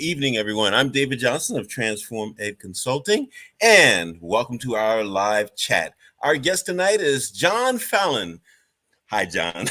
evening, everyone. I'm David Johnson of Transform Ed Consulting, and welcome to our live chat. Our guest tonight is John Fallon. Hi, John.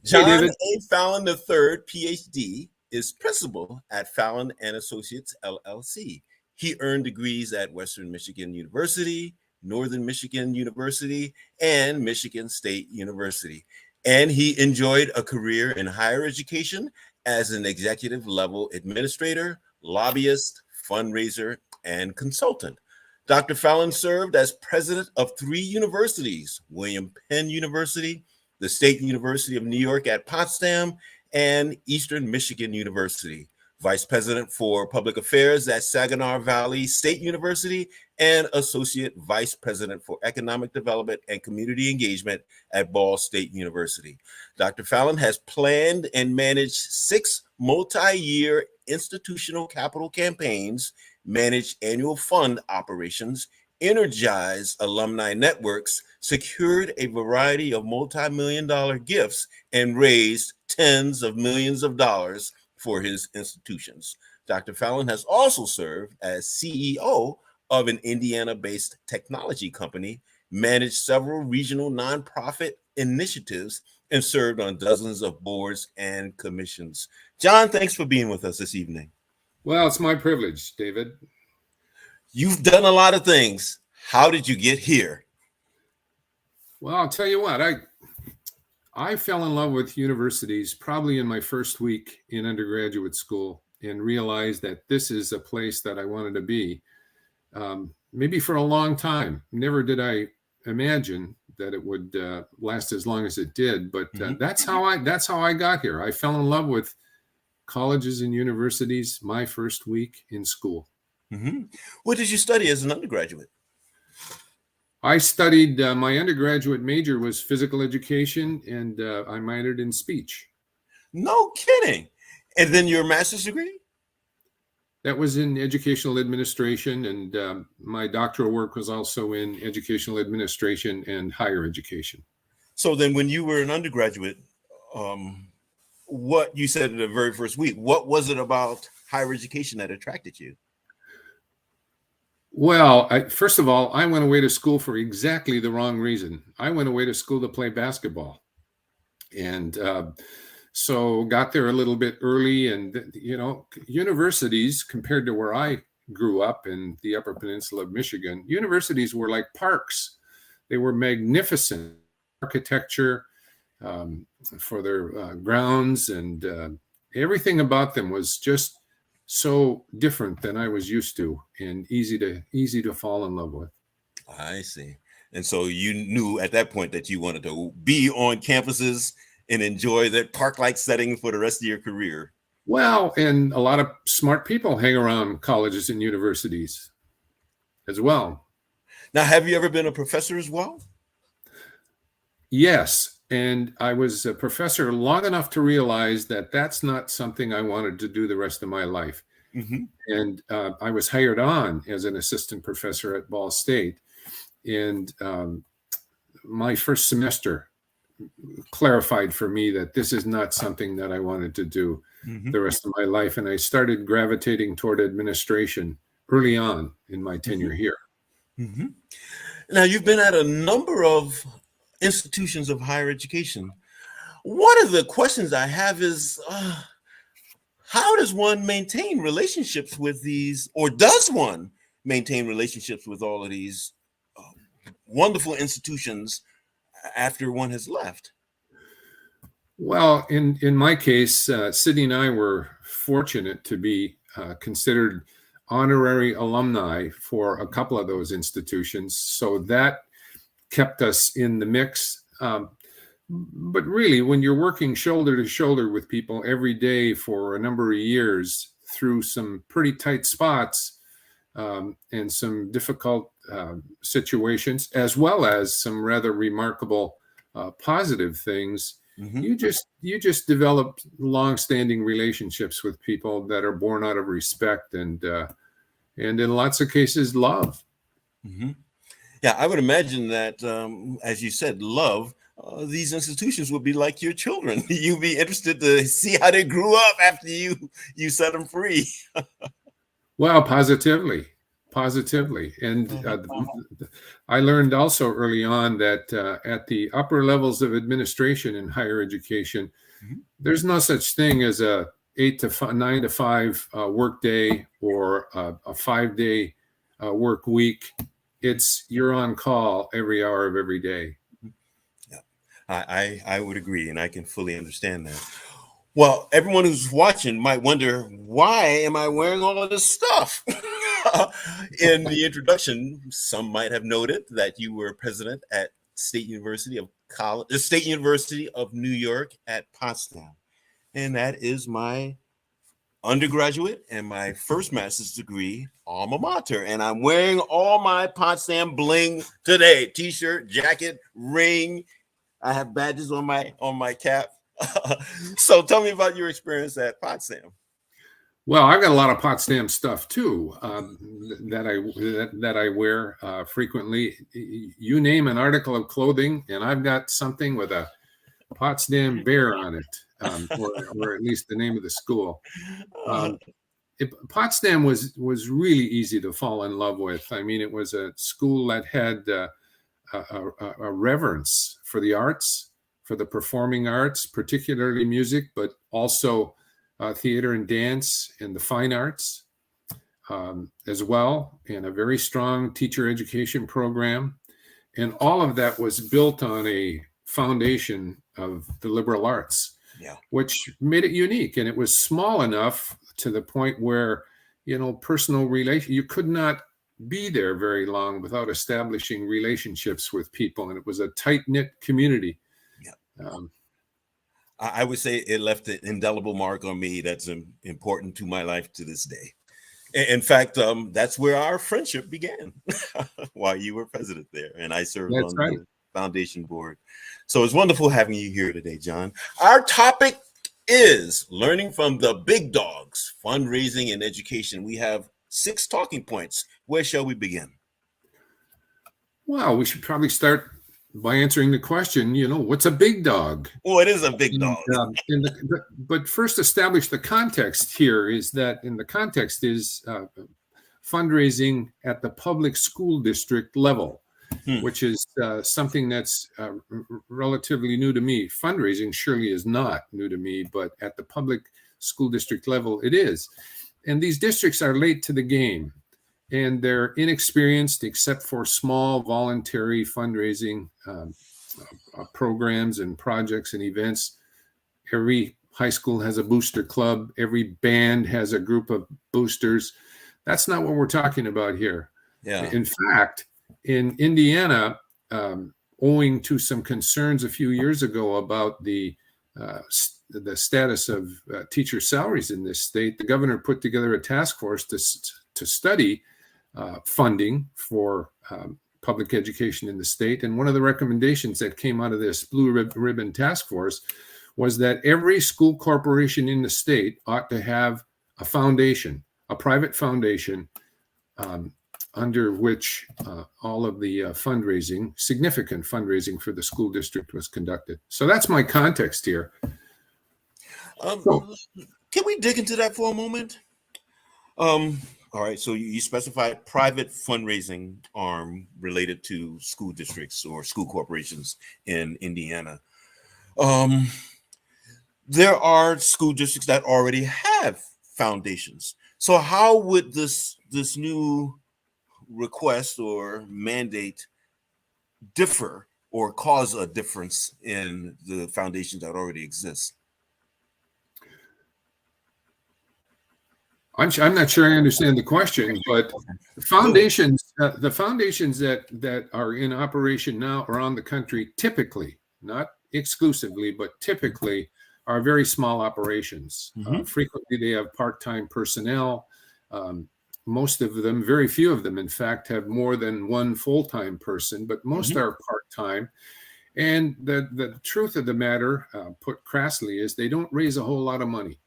John A. Fallon III, Ph.D., is principal at Fallon and Associates, LLC. He earned degrees at Western Michigan University, Northern Michigan University, and Michigan State University. And he enjoyed a career in higher education as an executive level administrator, lobbyist, fundraiser, and consultant. Dr. Fallon served as president of 3 universities: William Penn University, the State University of New York at Potsdam, and Eastern Michigan University, vice president for public affairs at Saginaw Valley State University, and associate vice president for economic development and community engagement at Ball State University. Dr. Fallon has planned and managed 6 multi-year institutional capital campaigns, managed annual fund operations, energized alumni networks, secured a variety of multi-million-dollar gifts, and raised tens of millions of dollars for his institutions. Dr. Fallon has also served as CEO of an Indiana-based technology company, managed several regional nonprofit initiatives, and served on dozens of boards and commissions. John, thanks for being with us this evening. Well, it's my privilege, David. You've done a lot of things. How did you get here? Well, I'll tell you what, I fell in love with universities probably in my first week in undergraduate school and realized that this is a place that I wanted to be. Maybe for a long time. Never did I imagine that it would last as long as it did, but that's how I got here. I fell in love with colleges and universities my first week in school. What did you study as an undergraduate? I studied, my undergraduate major was physical education, and I minored in speech. No kidding. And then your master's degree? That was in educational administration, and my doctoral work was also in educational administration and higher education. So then when you were an undergraduate, what you said in the very first week, what was it about higher education that attracted you? Well, first of all, I went away to school for exactly the wrong reason. I went away to school to play basketball. And so got there a little bit early, and, you know, universities compared to where I grew up in the Upper Peninsula of Michigan, universities were like parks. They were magnificent architecture for their grounds, and everything about them was just so different than I was used to, and easy to fall in love with. I see. And so you knew at that point that you wanted to be on campuses and enjoy that park-like setting for the rest of your career. Well, and a lot of smart people hang around colleges and universities as well. Now, have you ever been a professor as well? Yes, and I was a professor long enough to realize that that's not something I wanted to do the rest of my life. And I was hired on as an assistant professor at Ball State. And my first semester clarified for me that this is not something that I wanted to do the rest of my life. And I started gravitating toward administration early on in my tenure here. Now, you've been at a number of institutions of higher education. One of the questions I have is, how does one maintain relationships with these, or does one maintain relationships with all of these wonderful institutions after one has left? Well, in my case, Sydney and I were fortunate to be considered honorary alumni for a couple of those institutions. So that kept us in the mix. But really, when you're working shoulder to shoulder with people every day for a number of years through some pretty tight spots and some difficult situations, as well as some rather remarkable positive things, you just develop long-standing relationships with people that are born out of respect and in lots of cases, love. Yeah, I would imagine that, as you said, love, these institutions would be like your children. You'd be interested to see how they grew up after you set them free. Well, positively. And I learned also early on that at the upper levels of administration in higher education, there's no such thing as a 9 to 5 work day or a 5-day work week. It's you're on call every hour of every day. Yeah, I would agree, and I can fully understand that. Well, everyone who's watching might wonder, why am I wearing all of this stuff? In the introduction, some might have noted that you were president at State University of New York at Potsdam. And that is my undergraduate and my first master's degree alma mater. And I'm wearing all my Potsdam bling today: t-shirt, jacket, ring. I have badges on my cap. So tell me about your experience at Potsdam. Well, I've got a lot of Potsdam stuff too that I wear frequently. You name an article of clothing, and I've got something with a Potsdam bear on it, or at least the name of the school. Potsdam was really easy to fall in love with. I mean, it was a school that had a reverence for the arts, for the performing arts, particularly music, but also theater and dance and the fine arts as well, and a very strong teacher education program. And all of that was built on a foundation of the liberal arts, which made it unique. And it was small enough to the point where, personal you could not be there very long without establishing relationships with people. And it was a tight-knit community. I would say it left an indelible mark on me that's important to my life to this day. In fact, that's where our friendship began while you were president there, and I served on the foundation board. So it's wonderful having you here today, John. Our topic is learning from the big dogs, fundraising and education. We have 6 talking points. Where shall we begin? Well, we should probably start by answering the question, what's a big dog? What is a big dog? But first, establish the context here is that in the context is fundraising at the public school district level, which is something that's relatively new to me. Fundraising surely is not new to me, but at the public school district level, it is. And these districts are late to the game. And they're inexperienced except for small voluntary fundraising programs and projects and events. Every high school has a booster club. Every band has a group of boosters. That's not what we're talking about here. In fact, in Indiana, owing to some concerns a few years ago about the status of teacher salaries in this state, the governor put together a task force to study funding for public education in the state. And one of the recommendations that came out of this blue ribbon task force was that every school corporation in the state ought to have a foundation, a private foundation, under which all of the significant fundraising for the school district was conducted. So that's my context here. Can we dig into that for a moment? All right, so you specified private fundraising arm related to school districts or school corporations in Indiana. There are school districts that already have foundations. So how would this new request or mandate differ or cause a difference in the foundations that already exist? I'm not sure I understand the question, but the foundations that are in operation now around the country, typically, not exclusively, but typically, are very small operations. Frequently, they have part-time personnel. Most of them, very few of them, in fact, have more than one full-time person, but most are part-time. And the truth of the matter, put crassly, is they don't raise a whole lot of money.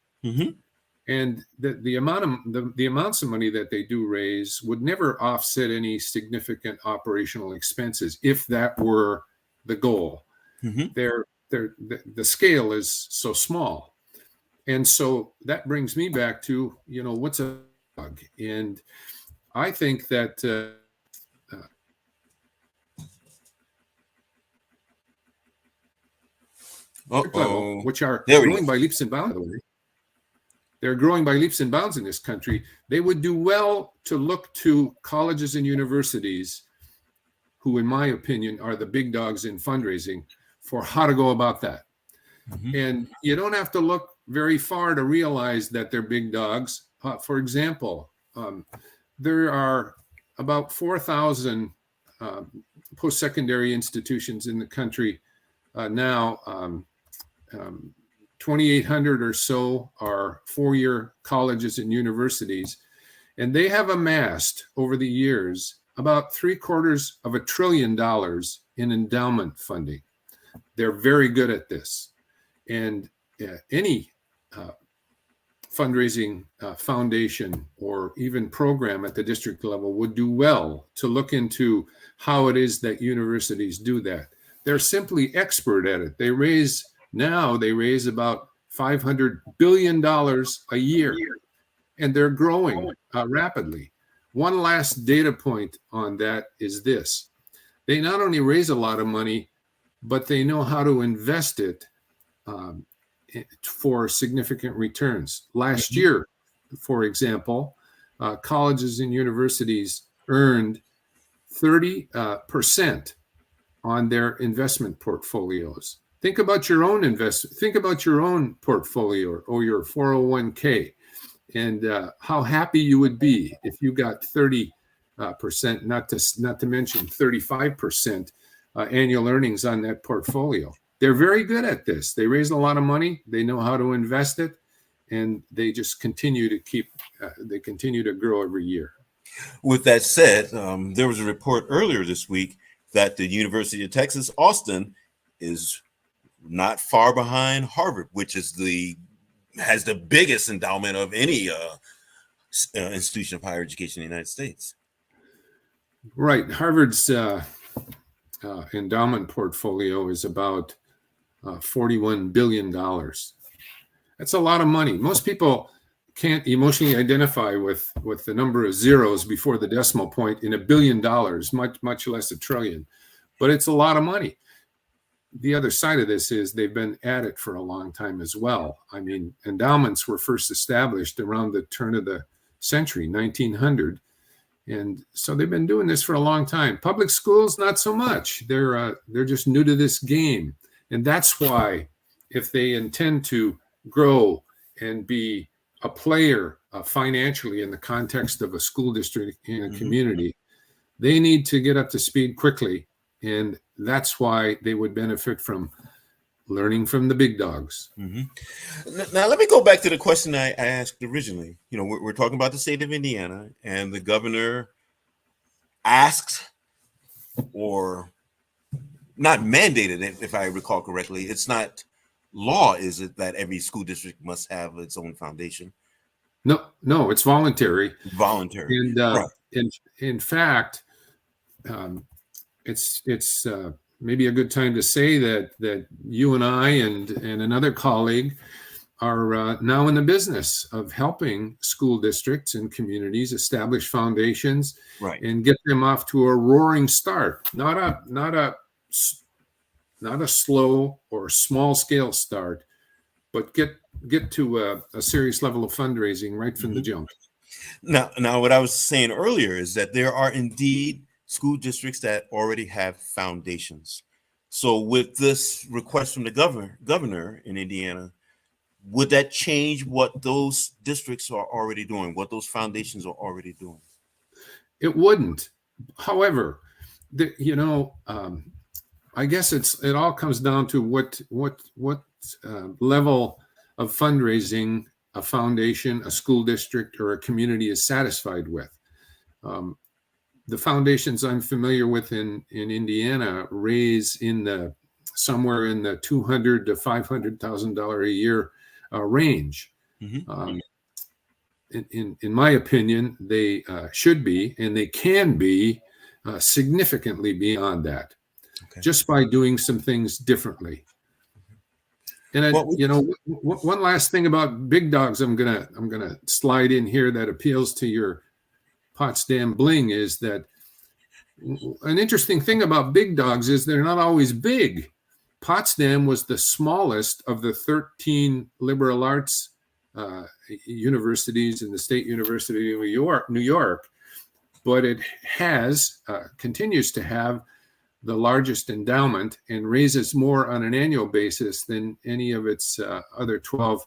And the amounts of money that they do raise would never offset any significant operational expenses if that were the goal. Mm-hmm. The scale is so small. And so that brings me back to, what's a dog? And I think that level, which are growing by leaps and bounds. They're growing by leaps and bounds in this country. They would do well to look to colleges and universities, who, in my opinion, are the big dogs in fundraising, for how to go about that. Mm-hmm. And you don't have to look very far to realize that they're big dogs. For example, there are about 4,000 post-secondary institutions in the country now. 2,800 or so are four-year colleges and universities, and they have amassed over the years about $750 billion in endowment funding. They're very good at this, and any fundraising foundation or even program at the district level would do well to look into how it is that universities do that. They're simply expert at it. They raise about $500 billion a year, and they're growing rapidly. One last data point on that is this. They not only raise a lot of money, but they know how to invest it for significant returns. Last year, for example, colleges and universities earned 30% on their investment portfolios. Think about your own Think about your own portfolio or your 401k, and how happy you would be if you got 30%, not to mention 35% annual earnings on that portfolio. They're very good at this. They raise a lot of money. They know how to invest it, and they just continue to grow every year. With that said, there was a report earlier this week that the University of Texas, Austin, is not far behind Harvard, which has the biggest endowment of any institution of higher education in the United States. Right. Harvard's endowment portfolio is about $41 billion. That's a lot of money. Most people can't emotionally identify with the number of zeros before the decimal point in $1 billion, much less $1 trillion. But it's a lot of money. The other side of this is they've been at it for a long time as well. I mean, endowments were first established around the turn of the century, 1900. And so they've been doing this for a long time. Public schools, not so much. They're just new to this game. And that's why, if they intend to grow and be a player financially in the context of a school district in a community, they need to get up to speed quickly. And that's why they would benefit from learning from the big dogs. Mm-hmm. Now, let me go back to the question I asked originally. We're talking about the state of Indiana, and the governor asked, or not mandated, if I recall correctly. It's not law, is it, that every school district must have its own foundation? No, it's voluntary. Voluntary. And in fact, it's maybe a good time to say that you and I and another colleague are now in the business of helping school districts and communities establish foundations, right, and get them off to a roaring start. Not a slow or small scale start, but get to a serious level of fundraising right from the jump. Now, what I was saying earlier is that there are indeed school districts that already have foundations. So with this request from the governor in Indiana, would that change what those districts are already doing, what those foundations are already doing? It wouldn't. However, I guess it all comes down to what level of fundraising a foundation, a school district, or a community is satisfied with. The foundations I'm familiar with in Indiana raise somewhere in the $200,000 to $500,000 a year range. Mm-hmm. In my opinion, they should be, and they can be significantly beyond that. just by doing some things differently. And one last thing about big dogs, I'm gonna slide in here that appeals to your Potsdam bling is that an interesting thing about big dogs is they're not always big. Potsdam was the smallest of the 13 liberal arts universities in the State University of New York, but it continues to have the largest endowment and raises more on an annual basis than any of its other 12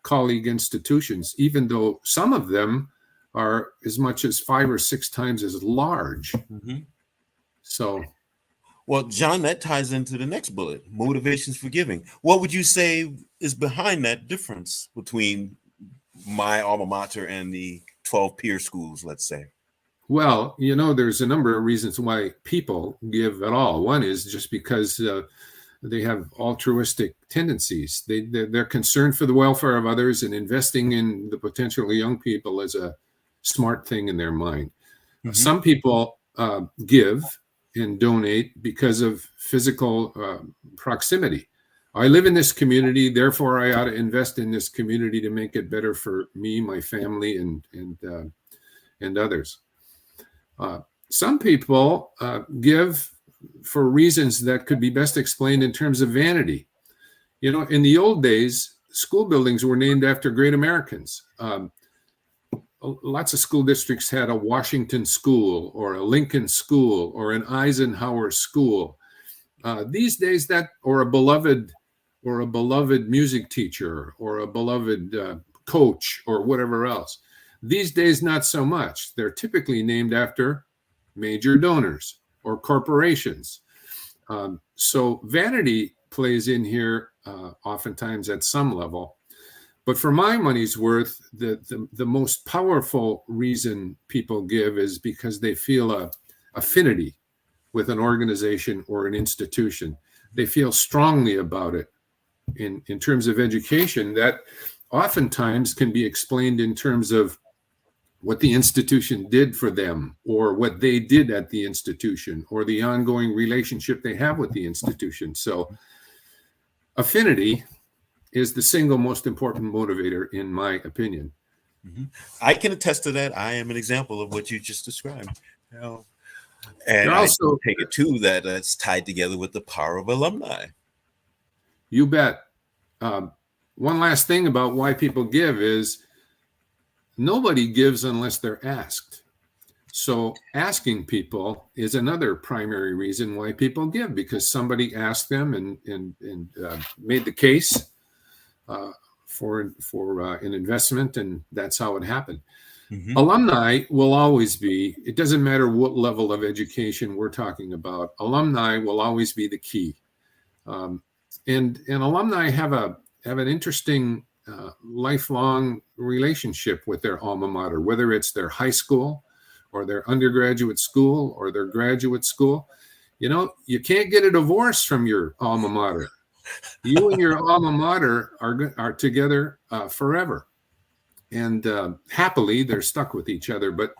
colleague institutions, even though some of them are as much as 5 or 6 times as large. Mm-hmm. So, well, John, that ties into the next bullet, motivations for giving. What would you say is behind that difference between my alma mater and the 12 peer schools, let's say? Well, there's a number of reasons why people give at all. One is just because they have altruistic tendencies. They're concerned for the welfare of others, and investing in the potential of young people is a smart thing in their mind. Mm-hmm. Some people give and donate because of physical proximity. I live in this community, therefore I ought to invest in this community to make it better for me, my family, and others. Some people give for reasons that could be best explained in terms of vanity. In the old days, school buildings were named after great Americans. Lots of school districts had a Washington school or a Lincoln school or an Eisenhower school. These days, or a beloved music teacher or a beloved coach or whatever else. These days, not so much. They're typically named after major donors or corporations. So vanity plays in here oftentimes at some level. But for my money's worth, the most powerful reason people give is because they feel a affinity with an organization or an institution. They feel strongly about it. In terms of education, that oftentimes can be explained in terms of what the institution did for them, or what they did at the institution, or the ongoing relationship they have with the institution. So affinity is the single most important motivator, in my opinion. Mm-hmm. I can attest to that. I am an example of what you just described. And also, I take it too that that's tied together with the power of alumni. You bet. One last thing about why people give is nobody gives unless they're asked. So asking people is another primary reason why people give, because somebody asked them and made the case for an investment, and that's how it happened. Mm-hmm. Alumni will always be, it doesn't matter what level of education we're talking about, alumni will always be the key. And alumni have an interesting lifelong relationship with their alma mater, whether it's their high school or their undergraduate school or their graduate school. You can't get a divorce from your alma mater. You and your alma mater are together forever. And happily, they're stuck with each other. But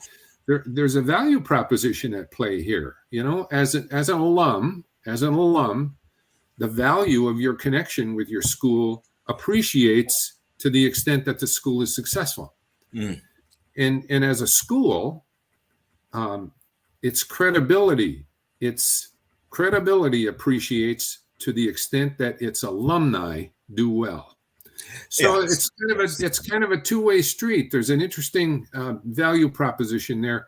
there's a value proposition at play here. As an alum, the value of your connection with your school appreciates to the extent that the school is successful. Mm. And as a school, its credibility appreciates to the extent that its alumni do well. So yes. It's kind of a two-way street. There's an interesting value proposition there,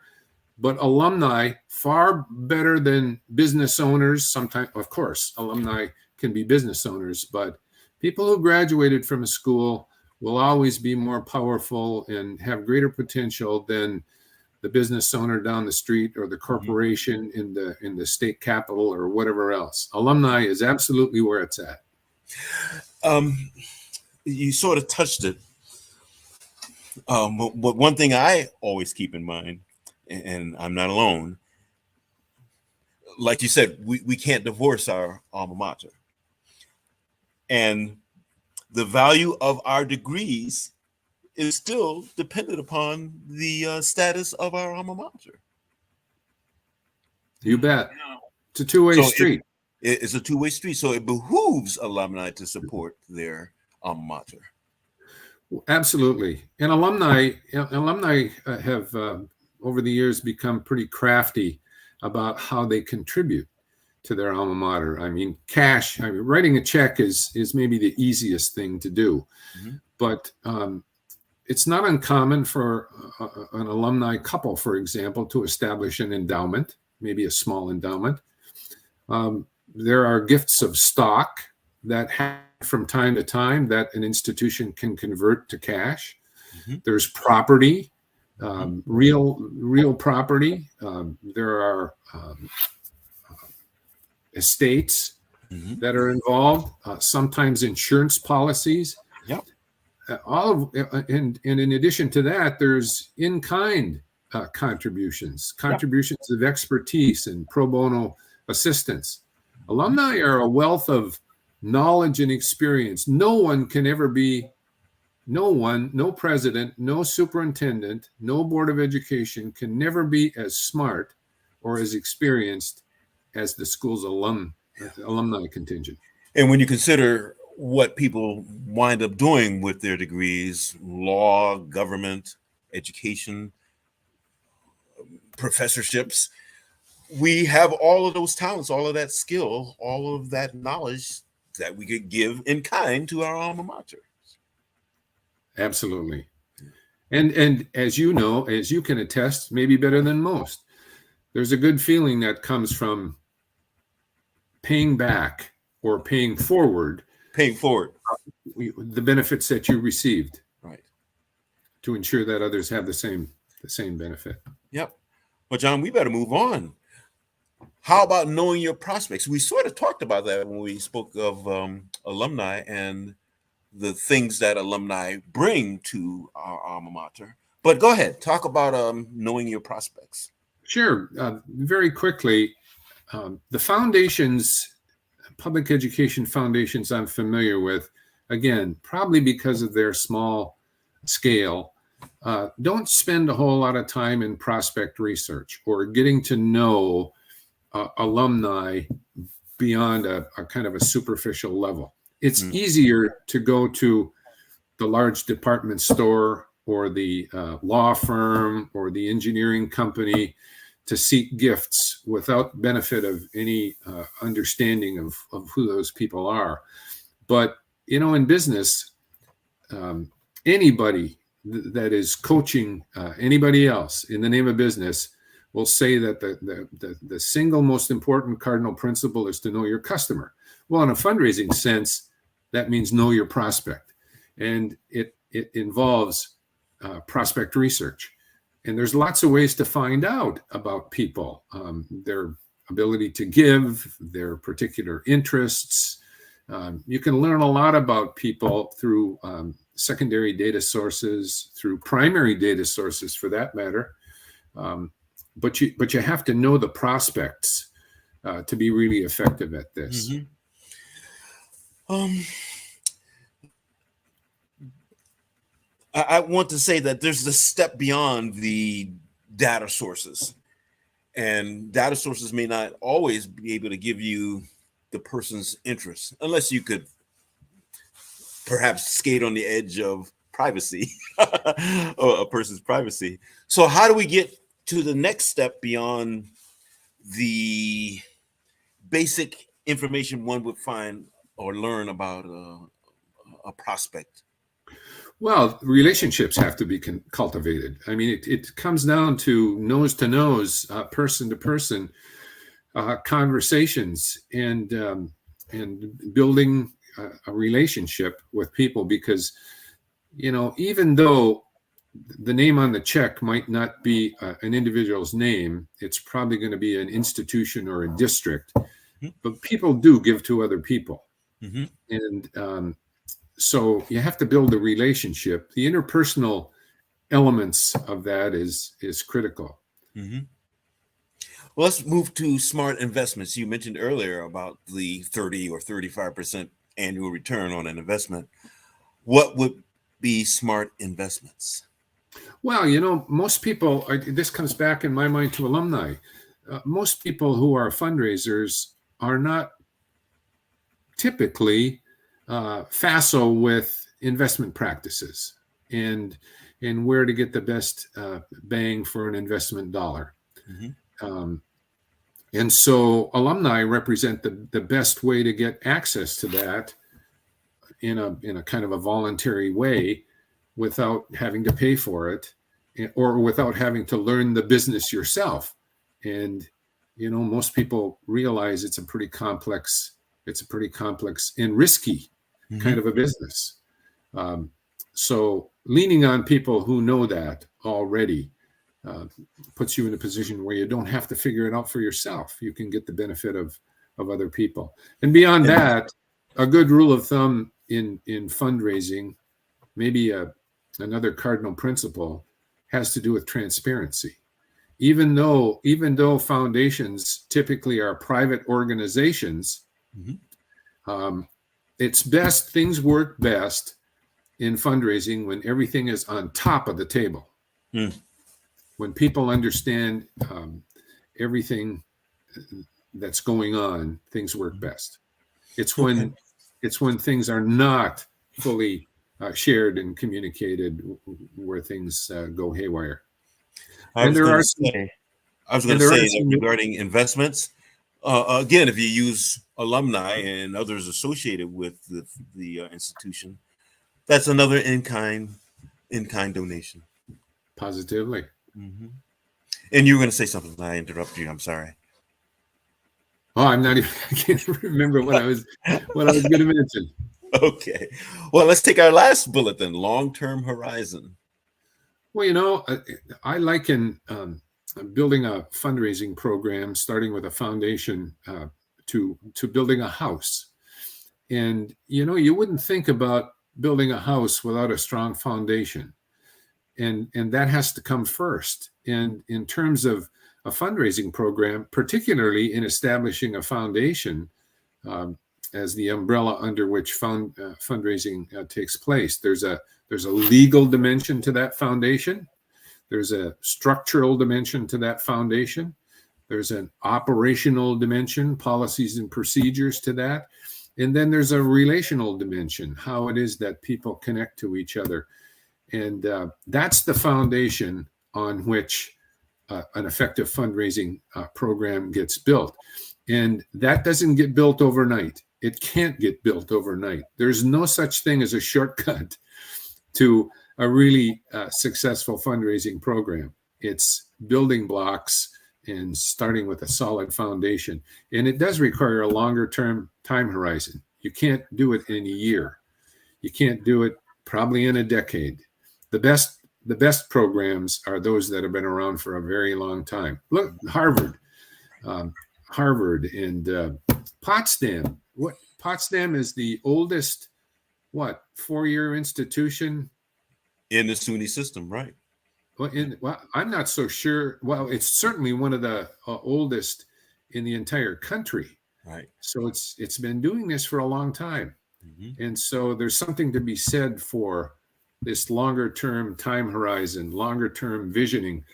but alumni far better than business owners. Sometimes, of course, alumni can be business owners, but people who graduated from a school will always be more powerful and have greater potential than the business owner down the street or the corporation in the state capital or whatever else. Alumni is absolutely where it's at. You sort of touched it. But one thing I always keep in mind, and I'm not alone, like you said, we can't divorce our alma mater. And the value of our degrees is still dependent upon the status of our alma mater. You bet. It's a two-way So street. it's a two-way street. So it behooves alumni to support their alma mater. Absolutely. And alumni have over the years become pretty crafty about how they contribute to their alma mater. I mean, writing a check is maybe the easiest thing to do, but it's not uncommon for an alumni couple, for example, to establish an endowment, maybe a small endowment. There are gifts of stock that happen from time to time that an institution can convert to cash. There's property, real property. There are estates that are involved, sometimes insurance policies. Yep. And in addition to that, there's in-kind contributions of expertise and pro bono assistance. Alumni are a wealth of knowledge and experience. No president, no superintendent, no board of education can never be as smart or as experienced as the school's alumni contingent. And when you consider what people wind up doing with their degrees, law, government, education, professorships, we have all of those talents, all of that skill, all of that knowledge that we could give in kind to our alma mater. Absolutely. And as you know, as you can attest, maybe better than most, there's a good feeling that comes from paying back or paying forward the benefits that you received, right, to ensure that others have the same benefit. Yep. Well, John, we better move on. How about knowing your prospects? We sort of talked about that when we spoke of alumni and the things that alumni bring to our alma mater. But go ahead, talk about knowing your prospects. Sure. Very quickly, the foundations, public education foundations I'm familiar with, again, probably because of their small scale, don't spend a whole lot of time in prospect research or getting to know alumni beyond a kind of a superficial level. It's easier to go to the large department store or the law firm or the engineering company to seek gifts without benefit of any understanding of who those people are. But, you know, in business, anybody that is coaching anybody else in the name of business will say that the single most important cardinal principle is to know your customer. Well, in a fundraising sense, that means know your prospect. And it involves prospect research. And there's lots of ways to find out about people, their ability to give, their particular interests. You can learn a lot about people through secondary data sources, through primary data sources for that matter. But you have to know the prospects to be really effective at this. I want to say that there's a step beyond the data sources, and data sources may not always be able to give you the person's interests unless you could perhaps skate on the edge of privacy or a person's privacy. So how do we get to the next step beyond the basic information one would find or learn about a prospect? Well, relationships have to be cultivated. I mean, it comes down to nose, person to person conversations and building a relationship with people, because, you know, even though the name on the check might not be an individual's name, it's probably going to be an institution or a district, but people do give to other people. And so you have to build a relationship. The interpersonal elements of that is critical. Well, let's move to smart investments. You mentioned earlier about the 30 or 35% annual return on an investment. What would be smart investments? Well, you know, most people, this comes back in my mind to alumni. most people who are fundraisers are not typically facile with investment practices and where to get the best bang for an investment dollar. And so alumni represent the best way to get access to that in a kind of a voluntary way without having to pay for it or without having to learn the business yourself. And, you know, most people realize it's a pretty complex and risky kind of a business. So leaning on people who know that already puts you in a position where you don't have to figure it out for yourself. You can get the benefit of other people. And beyond that, a good rule of thumb in fundraising, maybe another cardinal principle, has to do with transparency. Even though foundations typically are private organizations, it's best, things work best in fundraising when everything is on top of the table. When people understand everything that's going on, things work best. It's when things are not fully shared and communicated where things go haywire. I was going to say that regarding investments, again, if you use alumni and others associated with the institution, that's another in-kind donation. Positively. And you were going to say something. I interrupted you. I'm sorry. Oh, I can't remember what I was going to mention. Okay. Well, let's take our last bullet then, long-term horizon. Well, you know, I liken building a fundraising program, starting with a foundation, to building a house. And, you know, you wouldn't think about building a house without a strong foundation. And that has to come first. And in terms of a fundraising program, particularly in establishing a foundation as the umbrella under which fundraising takes place, there's a legal dimension to that foundation. There's a structural dimension to that foundation. There's an operational dimension, policies and procedures to that. And then there's a relational dimension, how it is that people connect to each other. And that's the foundation on which an effective fundraising program gets built. And that doesn't get built overnight. It can't get built overnight. There's no such thing as a shortcut to a really successful fundraising program. It's building blocks and starting with a solid foundation. And it does require a longer term time horizon. You can't do it in a year. You can't do it probably in a decade. The best programs are those that have been around for a very long time. Look, Harvard and Potsdam. Potsdam is the oldest, 4-year institution in the SUNY system, right? Well, I'm not so sure. Well, it's certainly one of the oldest in the entire country. Right. So it's been doing this for a long time, and so there's something to be said for this longer term time horizon, longer term visioning.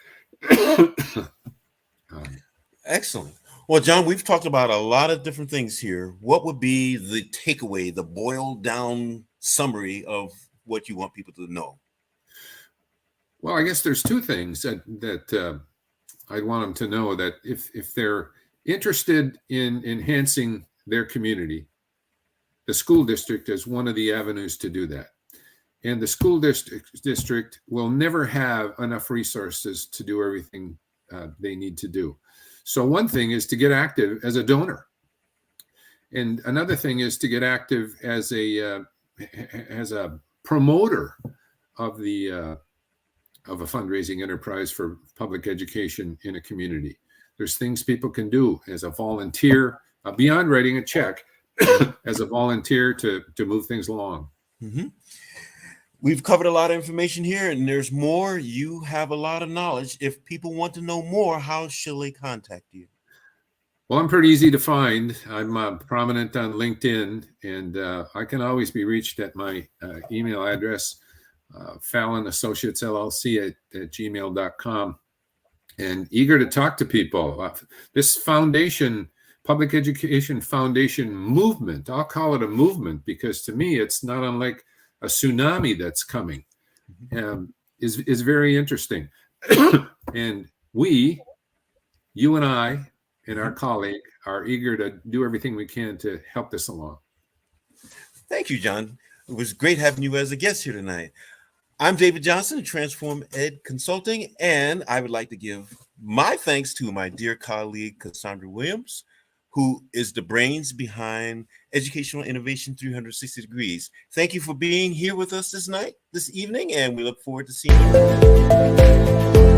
Excellent. Well, John, we've talked about a lot of different things here. What would be the takeaway, the boiled down summary of what you want people to know? Well, I guess there's two things that I'd want them to know. That if they're interested in enhancing their community, the school district is one of the avenues to do that. And the school district will never have enough resources to do everything they need to do. So one thing is to get active as a donor. And another thing is to get active as a promoter of a fundraising enterprise for public education in a community. There's things people can do as a volunteer, beyond writing a check, as a volunteer to move things along. We've covered a lot of information here, and there's more. You have a lot of knowledge. If people want to know more, how shall they contact you? Well, I'm pretty easy to find. I'm prominent on LinkedIn, and I can always be reached at my email address, Fallon Associates LLC at gmail.com. and eager to talk to people. This foundation, public education foundation movement, I'll call it a movement because to me, it's not unlike a tsunami that's coming, is very interesting. And you and I and our colleague are eager to do everything we can to help this along. Thank you, John. It was great having you as a guest here tonight. I'm David Johnson of Transform Ed Consulting, and I would like to give my thanks to my dear colleague, Cassandra Williams, who is the brains behind Educational Innovation 360 Degrees. Thank you for being here with us this evening, and we look forward to seeing you.